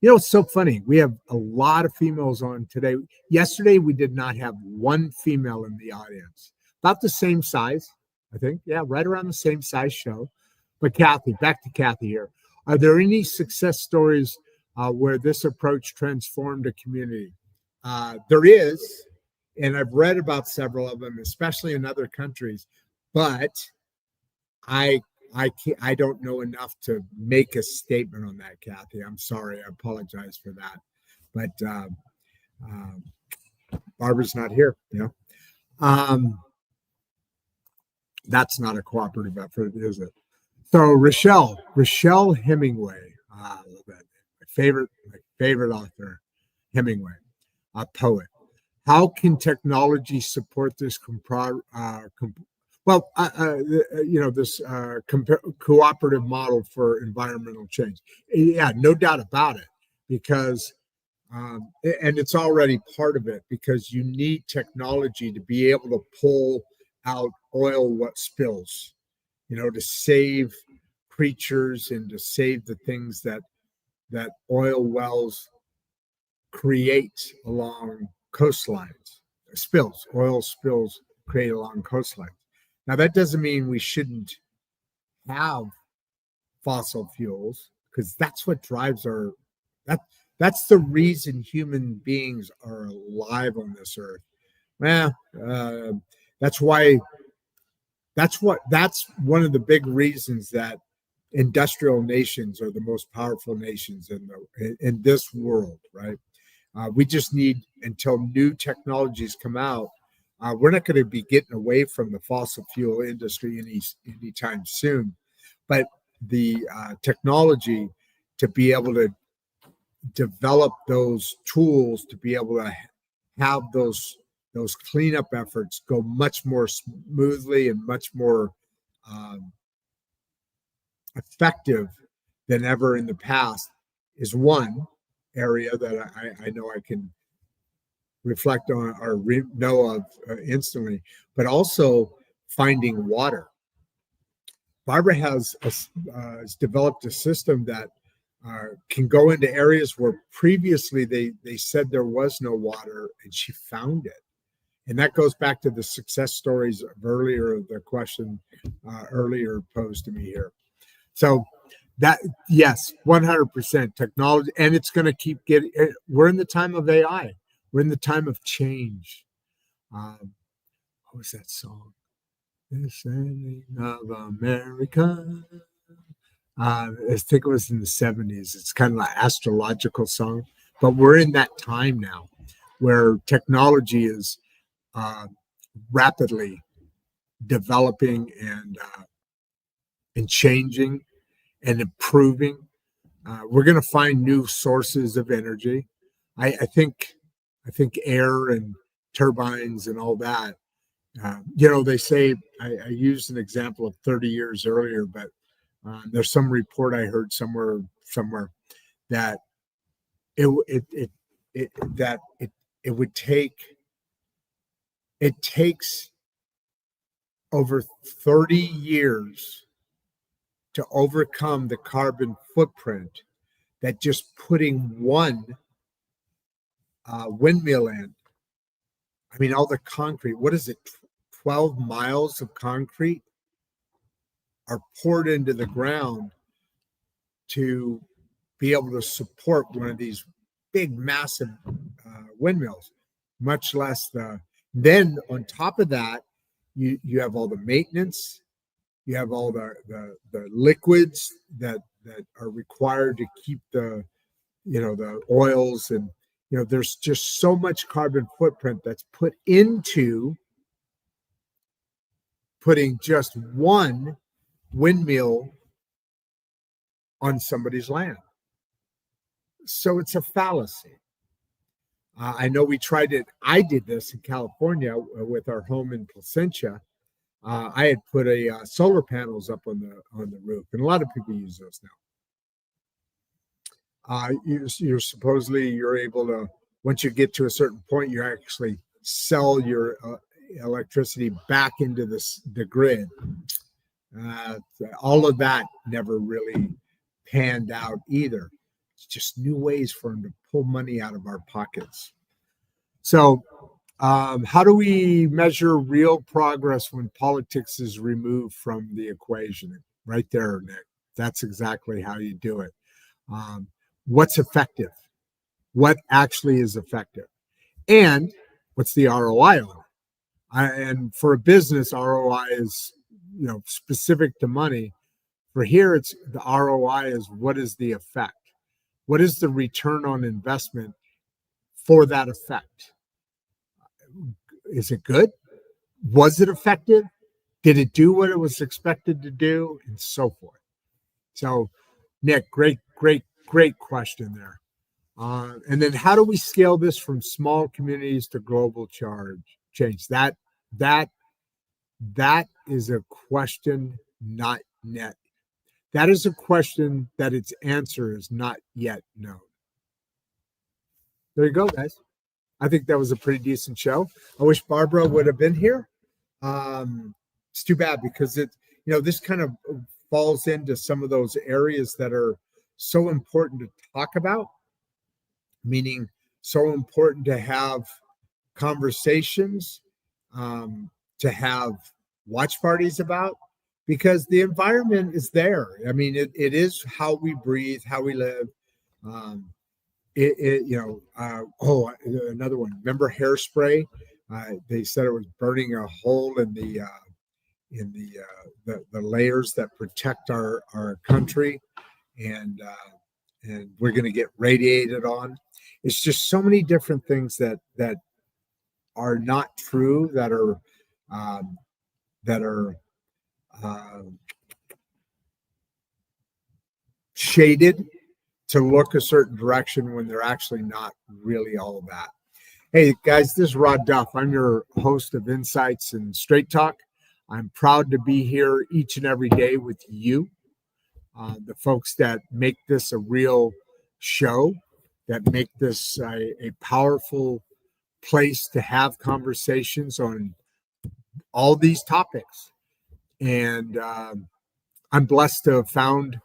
it's so funny. We have a lot of females on today. Yesterday, we did not have one female in the audience. About the same size, I think. Yeah, right around the same size show. But Kathy, back to Kathy here. Are there any success stories where this approach transformed a community? There is, and I've read about several of them, especially in other countries. But I don't know enough to make a statement on that, Kathy. I'm sorry. I apologize for that. But Barbara's not here. That's not a cooperative effort, is it? So Rochelle Hemingway, my favorite author, Hemingway, a poet. How can technology support this cooperative model for environmental change? Yeah, no doubt about it, because and it's already part of it, because you need technology to be able to pull out what spills, to save creatures and to save the things that oil wells create along coastlines. Oil spills create along coastlines. Now, that doesn't mean we shouldn't have fossil fuels, because that's what drives That's the reason human beings are alive on this earth. Well, that's why. That's one of the big reasons that industrial nations are the most powerful nations in this world, right? We just need, until new technologies come out, we're not going to be getting away from the fossil fuel industry anytime soon. But the technology to be able to develop those tools, to be able to have those cleanup efforts go much more smoothly and much more um, effective than ever in the past is one area that I know I can reflect on or know of instantly, but also finding water. Barbara has developed a system that can go into areas where previously they said there was no water, and she found it. And that goes back to the success stories of earlier, the question earlier posed to me here. So that, yes, 100% technology, and it's going to keep getting. We're in the time of AI. We're in the time of change. What was that song? The Sailing of America. I think it was in the 70s. It's kind of like an astrological song, but we're in that time now where technology is rapidly developing and changing and improving. We're going to find new sources of energy. I think air and turbines and all that. They say I used an example of 30 years earlier, but there's some report I heard somewhere that it would take. It takes over 30 years to overcome the carbon footprint that just putting one windmill in. I mean, all the concrete, what is it, 12 miles of concrete are poured into the ground to be able to support one of these big, massive windmills, much less then on top of that, you have all the maintenance, you have all the liquids that are required to keep the oils, and there's just so much carbon footprint that's put into putting just one windmill on somebody's land. So it's a fallacy. I know we tried it. I did this in California with our home in Placentia. I had put solar panels up on the roof, and a lot of people use those now. You're able to, once you get to a certain point, you actually sell your electricity back into the grid. All of that never really panned out either. It's just new ways for them to pull money out of our pockets. So how do we measure real progress when politics is removed from the equation? Right there, Nick. That's exactly how you do it. What's effective? What actually is effective? And what's the ROI on it? And for a business, ROI is specific to money. For here, it's the ROI is what is the effect? What is the return on investment for that effect? Is it good? Was it effective? Did it do what it was expected to do? And so forth. So, Nick, great question there. And then how do we scale this from small communities to global change? That is a question not yet. That is a question that its answer is not yet known. There you go, guys. I think that was a pretty decent show. I wish Barbara would have been here. It's too bad because this kind of falls into some of those areas that are so important to talk about, meaning so important to have conversations, to have watch parties about, because the environment is there. I mean, it is how we breathe, how we live. Another one. Remember Hairspray? They said it was burning a hole in the layers that protect our country, and we're going to get radiated on. It's just so many different things that are not true, that are shaded to look a certain direction when they're actually not really all of that. Hey guys, this is Rod Duff. I'm your host of Insights and Straight Talk. I'm proud to be here each and every day with you, the folks that make this a real show, that make this a powerful place to have conversations on all these topics. And I'm blessed to have found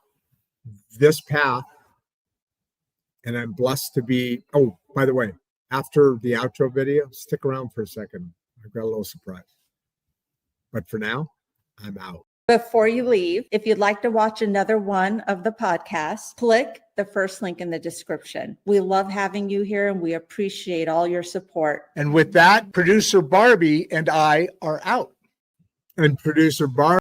this path, and I'm blessed to be, oh, by the way, after the outro video, stick around for a second. I've got a little surprise. But for now, I'm out. Before you leave, if you'd like to watch another one of the podcasts, click the first link in the description. We love having you here, and we appreciate all your support. And with that, producer Barbie and I are out. And producer Barbara